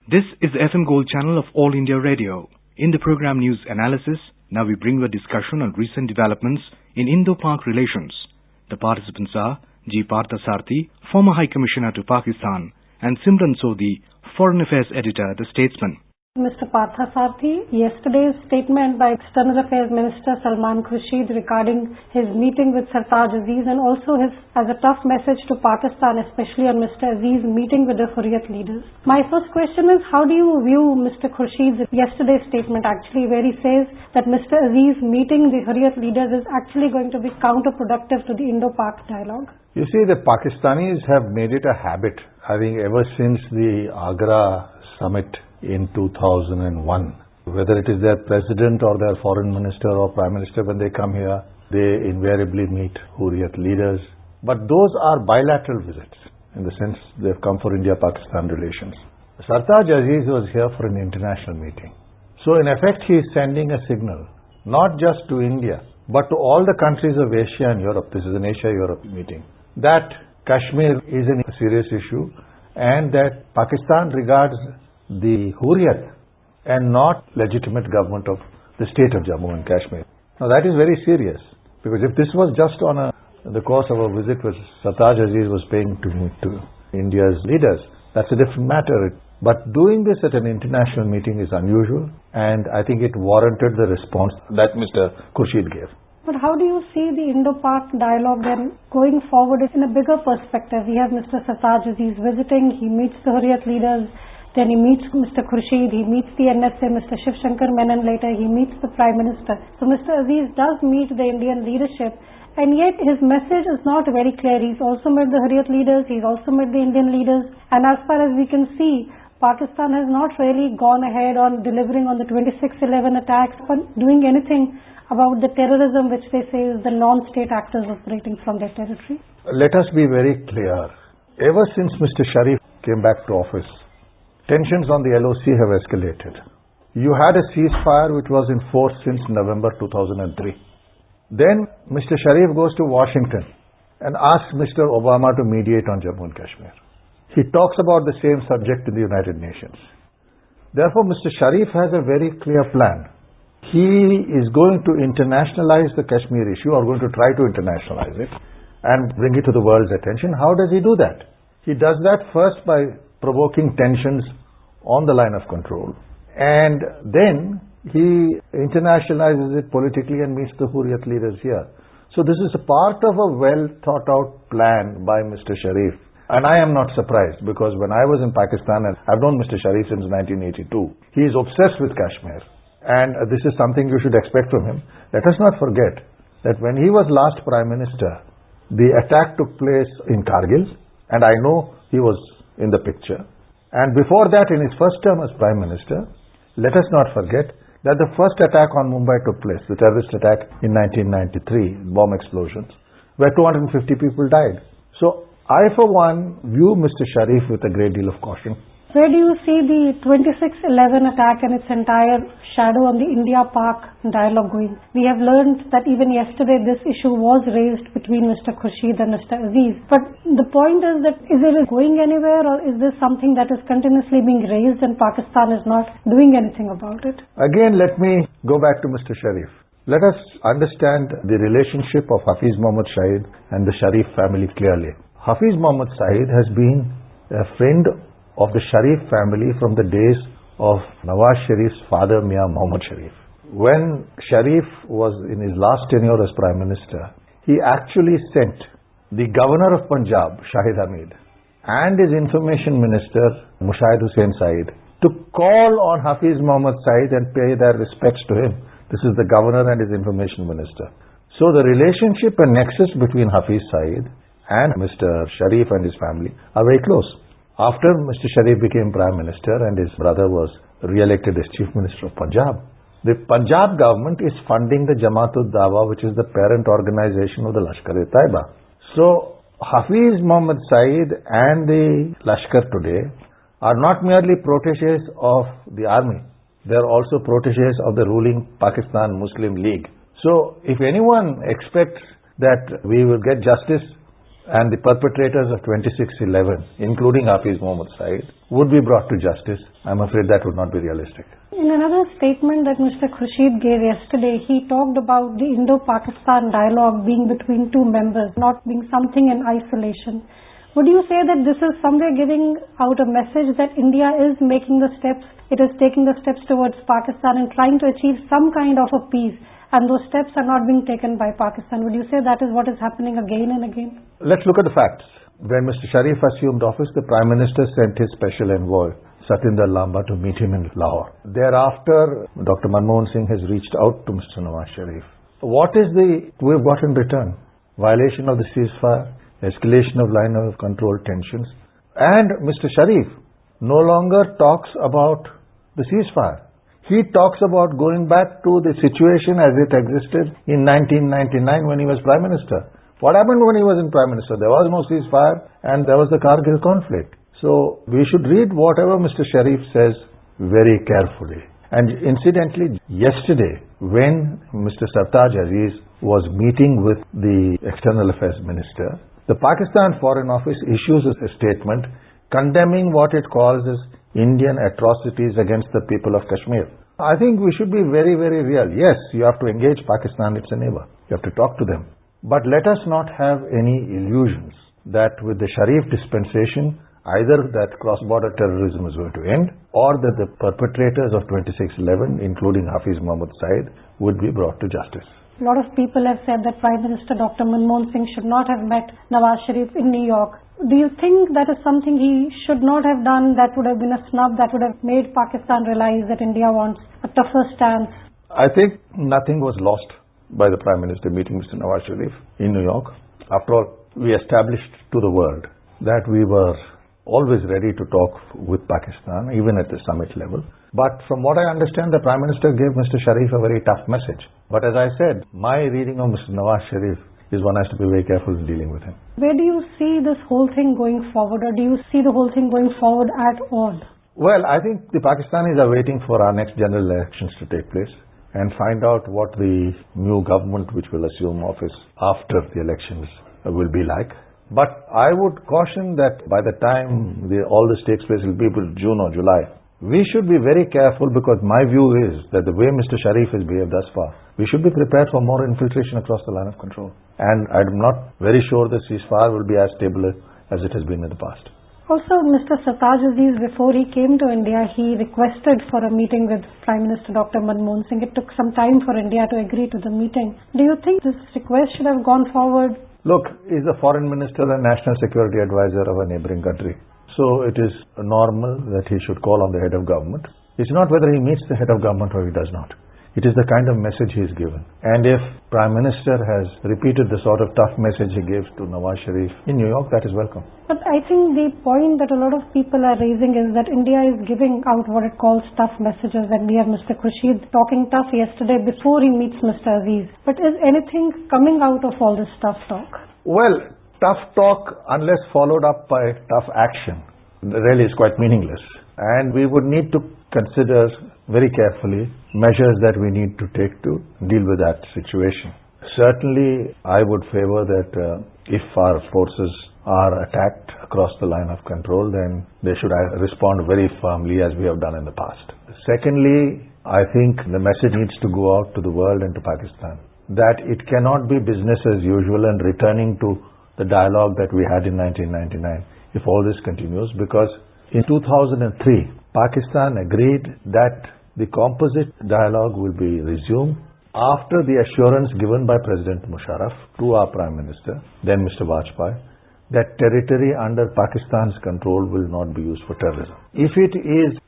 This is the FM Gold channel of All India Radio. In the program News Analysis, now we bring you a discussion on recent developments in Indo-Pak relations. The participants are G. Parthasarathy, former High Commissioner to Pakistan, and Simran Sodhi, Foreign Affairs Editor at The Statesman. Mr. Parthasarathy, yesterday's statement by External Affairs Minister Salman Khurshid regarding his meeting with Sartaj Aziz and also his as a tough message to Pakistan, especially on Mr. Aziz's meeting with the Huriat leaders. My first question is, how do you view Mr. Khurshid's yesterday's statement actually, where he says that Mr. Aziz meeting the Huriat leaders is actually going to be counterproductive to the Indo-Pak dialogue? You see, the Pakistanis have made it a habit, I think ever since the Agra summit in 2001. Whether it is their president or their foreign minister or prime minister, when they come here, they invariably meet Huriat leaders. But those are bilateral visits, in the sense they've come for India-Pakistan relations. Sartaj Aziz was here for an international meeting. So in effect, he is sending a signal, not just to India, but to all the countries of Asia and Europe. This is an Asia-Europe meeting. That Kashmir is a serious issue and that Pakistan regards the Huriat and not legitimate government of the state of Jammu and Kashmir. Now that is very serious, because if this was just on the course of a visit which Sartaj Aziz was paying to India's leaders, that's a different matter. But doing this at an international meeting is unusual, and I think it warranted the response that Mr. Khurshid gave. But how do you see the Indo-Pak dialogue then going forward in a bigger perspective? We have Mr. Sartaj Aziz visiting, he meets the Huriat leaders, then he meets Mr. Khurshid, he meets the NSA, Mr. Shiv Shankar Menon later, he meets the Prime Minister. So Mr. Aziz does meet the Indian leadership, and yet his message is not very clear. He's also met the Huriat leaders, he's also met the Indian leaders, and as far as we can see, Pakistan has not really gone ahead on delivering on the 26/11 attacks, or doing anything about the terrorism which they say is the non-state actors operating from their territory. Let us be very clear. Ever since Mr. Sharif came back to office, tensions on the LOC have escalated. You had a ceasefire which was in force since November 2003. Then Mr. Sharif goes to Washington and asks Mr. Obama to mediate on Jammu and Kashmir. He talks about the same subject in the United Nations. Therefore, Mr. Sharif has a very clear plan. He is going to internationalize the Kashmir issue, or going to try to internationalize it and bring it to the world's attention. How does he do that? He does that first by provoking tensions on the line of control, and then he internationalizes it politically and meets the Huriat leaders here. So this is a part of a well thought out plan by Mr. Sharif, and I am not surprised, because when I was in Pakistan, and I've known Mr. Sharif since 1982, he is obsessed with Kashmir, and this is something you should expect from him. Let us not forget that when he was last Prime Minister, the attack took place in Kargil, and I know he was in the picture. And before that, in his first term as Prime Minister, let us not forget that the first attack on Mumbai took place, the terrorist attack in 1993, bomb explosions, where 250 people died. So I, for one, view Mr. Sharif with a great deal of caution. Where do you see the 26/11 attack and its entire shadow on the India-Pak dialogue going? We have learned that even yesterday this issue was raised between Mr. Khurshid and Mr. Aziz. But the point is that, is it going anywhere, or is this something that is continuously being raised and Pakistan is not doing anything about it? Again, let me go back to Mr. Sharif. Let us understand the relationship of Hafiz Mohammad Shahid and the Sharif family clearly. Hafiz Mohammad Shahid has been a friend of the Sharif family from the days of Nawaz Sharif's father, Mian Mohammad Sharif. When Sharif was in his last tenure as Prime Minister, he actually sent the Governor of Punjab, Shahid Hamid, and his Information Minister, Mushahid Hussain Saeed, to call on Hafiz Mohammad Saeed and pay their respects to him. This is the Governor and his Information Minister. So the relationship and nexus between Hafiz Saeed and Mr. Sharif and his family are very close. After Mr. Sharif became Prime Minister and his brother was re-elected as Chief Minister of Punjab, the Punjab government is funding the Jamaat-ud-Dawa, which is the parent organization of the Lashkar-e-Taiba. So Hafiz Mohammad Saeed and the Lashkar today are not merely proteges of the army, they are also proteges of the ruling Pakistan Muslim League. So if anyone expects that we will get justice and the perpetrators of 26/11, including Hafiz Mohammad Saeed, would be brought to justice. I'm afraid that would not be realistic. In another statement that Mr. Khurshid gave yesterday, he talked about the Indo-Pakistan dialogue being between two members, not being something in isolation. Would you say that this is somewhere giving out a message that India is making the steps, it is taking the steps towards Pakistan and trying to achieve some kind of a peace, and those steps are not being taken by Pakistan? Would you say that is what is happening again and again? Let's look at the facts. When Mr. Sharif assumed office, the Prime Minister sent his special envoy, Satinder Lamba, to meet him in Lahore. Thereafter, Dr. Manmohan Singh has reached out to Mr. Nawaz Sharif. What is we've got in return? Violation of the ceasefire, escalation of line of control tensions, and Mr. Sharif no longer talks about the ceasefire. He talks about going back to the situation as it existed in 1999 when he was Prime Minister. What happened when he was in Prime Minister? There was no ceasefire and there was the Kargil conflict. So we should read whatever Mr. Sharif says very carefully. And incidentally, yesterday when Mr. Sartaj Aziz was meeting with the External Affairs Minister, the Pakistan Foreign Office issues a statement condemning what it calls as Indian atrocities against the people of Kashmir. I think we should be very, very real. Yes, you have to engage Pakistan, it's a neighbor. You have to talk to them. But let us not have any illusions that with the Sharif dispensation, either that cross-border terrorism is going to end or that the perpetrators of 26/11, including Hafiz Mohammad Saeed, would be brought to justice. A lot of people have said that Prime Minister Dr. Manmohan Singh should not have met Nawaz Sharif in New York. Do you think that is something he should not have done, that would have been a snub, that would have made Pakistan realize that India wants a tougher stance? I think nothing was lost by the Prime Minister meeting Mr. Nawaz Sharif in New York. After all, we established to the world that we were always ready to talk with Pakistan, even at the summit level. But from what I understand, the Prime Minister gave Mr. Sharif a very tough message. But as I said, my reading of Mr. Nawaz Sharif is one has to be very careful in dealing with him. Where do you see this whole thing going forward, or do you see the whole thing going forward at all? Well, I think the Pakistanis are waiting for our next general elections to take place and find out what the new government which will assume office after the elections will be like. But I would caution that by the time all this takes place, it will be June or July. We should be very careful, because my view is that the way Mr. Sharif has behaved thus far, we should be prepared for more infiltration across the line of control. And I'm not very sure the ceasefire will be as stable as it has been in the past. Also, Mr. Sartaj Aziz, before he came to India, he requested for a meeting with Prime Minister Dr. Manmohan Singh. It took some time for India to agree to the meeting. Do you think this request should have gone forward? Look, he's the foreign minister and national security advisor of a neighboring country. So it is normal that he should call on the head of government. It's not whether he meets the head of government or he does not. It is the kind of message he is given. And if Prime Minister has repeated the sort of tough message he gave to Nawaz Sharif in New York, that is welcome. But I think the point that a lot of people are raising is that India is giving out what it calls tough messages, and we have Mr. Khurshid talking tough yesterday before he meets Mr. Aziz. But is anything coming out of all this tough talk? Well, tough talk, unless followed up by tough action, really is quite meaningless. And we would need to consider very carefully measures that we need to take to deal with that situation. Certainly, I would favor that if our forces are attacked across the line of control, then they should respond very firmly as we have done in the past. Secondly, I think the message needs to go out to the world and to Pakistan that it cannot be business as usual and returning to the dialogue that we had in 1999 if all this continues, because in 2003, Pakistan agreed that the composite dialogue will be resumed after the assurance given by President Musharraf to our Prime Minister, then Mr. Vajpayee, that territory under Pakistan's control will not be used for terrorism. If it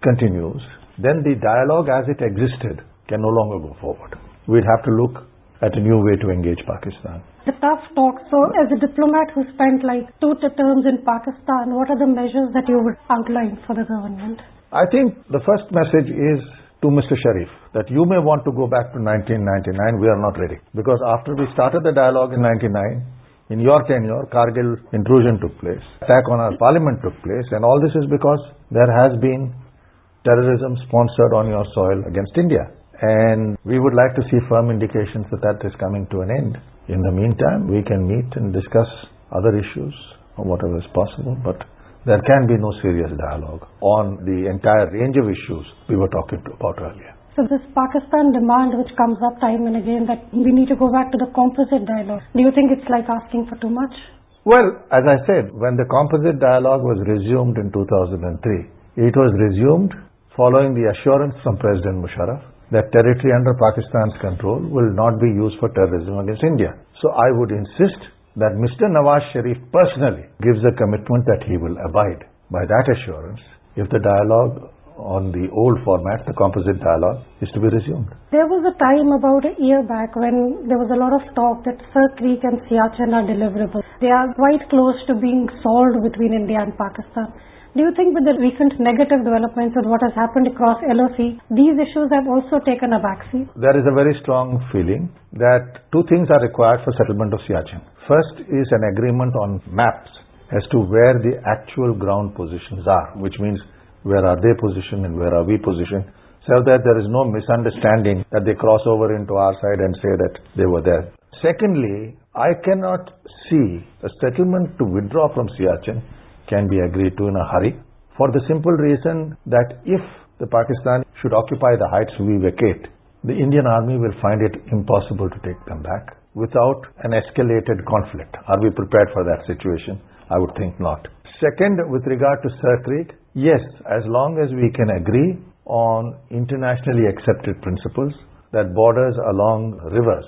continues, then the dialogue as it existed can no longer go forward. We'd have to look at a new way to engage Pakistan. The tough talk. So as a diplomat who spent like 2 terms in Pakistan, what are the measures that you would outline for the government? I think the first message is to Mr. Sharif that you may want to go back to 1999. We are not ready. Because after we started the dialogue in 1999, in your tenure, Kargil intrusion took place, attack on our parliament took place, and all this is because there has been terrorism sponsored on your soil against India. And we would like to see firm indications that that is coming to an end. In the meantime, we can meet and discuss other issues or whatever is possible, but there can be no serious dialogue on the entire range of issues we were talking about earlier. So this Pakistan demand which comes up time and again that we need to go back to the composite dialogue, do you think it's like asking for too much? Well, as I said, when the composite dialogue was resumed in 2003, it was resumed following the assurance from President Musharraf that territory under Pakistan's control will not be used for terrorism against India. So I would insist that Mr. Nawaz Sharif personally gives a commitment that he will abide by that assurance if the dialogue on the old format, the composite dialogue, is to be resumed. There was a time about a year back when there was a lot of talk that Sir Creek and Siachen are deliverable. They are quite close to being solved between India and Pakistan. Do you think with the recent negative developments and what has happened across LOC, these issues have also taken a backseat? There is a very strong feeling that two things are required for settlement of Siachen. First is an agreement on maps as to where the actual ground positions are, which means where are they positioned and where are we positioned, so that there is no misunderstanding that they cross over into our side and say that they were there. Secondly, I cannot see a settlement to withdraw from Siachen can be agreed to in a hurry, for the simple reason that if the Pakistan should occupy the heights we vacate, the Indian Army will find it impossible to take them back without an escalated conflict. Are we prepared for that situation? I would think not. Second, with regard to Sir Creek, yes, as long as we can agree on internationally accepted principles that borders along rivers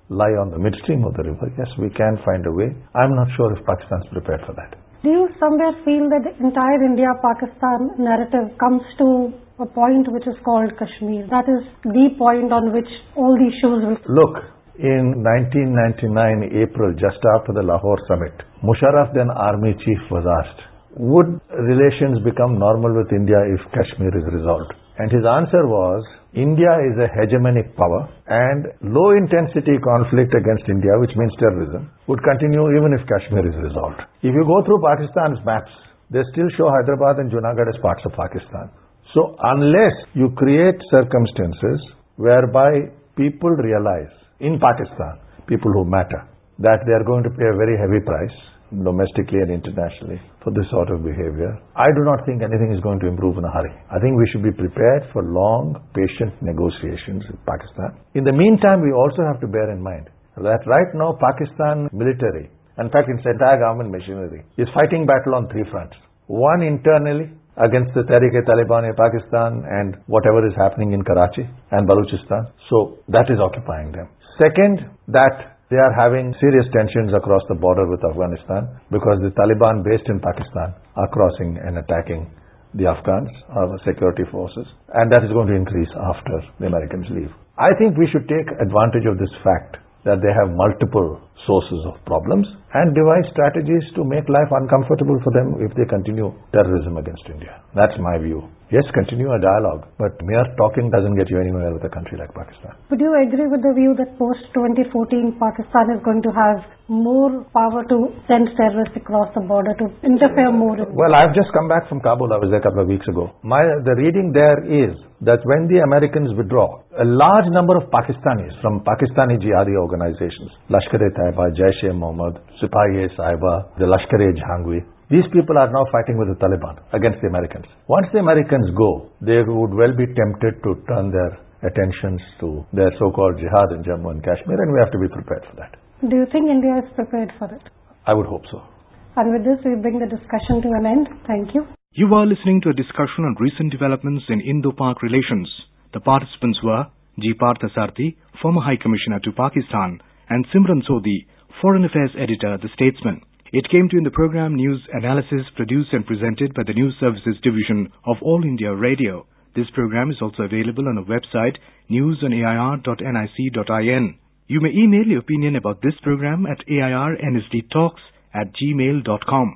lie on the midstream of the river, yes, we can find a way. I'm not sure if Pakistan is prepared for that. Do you somewhere feel that the entire India-Pakistan narrative comes to a point which is called Kashmir? That is the point on which all the issues will... Look, in 1999 April, just after the Lahore summit, Musharraf, then army chief, was asked, would relations become normal with India if Kashmir is resolved? And his answer was, India is a hegemonic power and low-intensity conflict against India, which means terrorism, would continue even if Kashmir is resolved. If you go through Pakistan's maps, they still show Hyderabad and Junagadh as parts of Pakistan. So unless you create circumstances whereby people realize, in Pakistan, people who matter, that they are going to pay a very heavy price, domestically and internationally, for this sort of behavior, I do not think anything is going to improve in a hurry. I think we should be prepared for long, patient negotiations with Pakistan. In the meantime, we also have to bear in mind that right now Pakistan military, in fact its entire government machinery, is fighting battle on three fronts. One, internally against the Tehreek-e-Taliban in Pakistan and whatever is happening in Karachi and Balochistan. So that is occupying them. Second, that they are having serious tensions across the border with Afghanistan because the Taliban based in Pakistan are crossing and attacking the Afghans, our security forces, and that is going to increase after the Americans leave. I think we should take advantage of this fact that they have multiple sources of problems and devise strategies to make life uncomfortable for them if they continue terrorism against India. That's my view. Yes, continue a dialogue, but mere talking doesn't get you anywhere with a country like Pakistan. Would you agree with the view that post-2014 Pakistan is going to have more power to send terrorists across the border to interfere more? Well, I've just come back from Kabul. I was there a couple of weeks ago. The reading there is that when the Americans withdraw, a large number of Pakistanis from Pakistani jihadi organizations, Lashkar-e-Taiba, Jaish-e-Mohammed, Sipahi-e-Saiba, the Lashkar-e-Jhangvi, these people are now fighting with the Taliban against the Americans. Once the Americans go, they would well be tempted to turn their attentions to their so-called jihad in Jammu and Kashmir, and we have to be prepared for that. Do you think India is prepared for it? I would hope so. And with this, we bring the discussion to an end. Thank you. You are listening to a discussion on recent developments in Indo-Pak relations. The participants were G. Parthasarthi, former High Commissioner to Pakistan, and Simran Sodhi, Foreign Affairs Editor, The Statesman. It came to you in the program News Analysis, produced and presented by the News Services Division of All India Radio. This program is also available on our website, newsonair.nic.in. You may email your opinion about this program at airnsdtalks@gmail.com.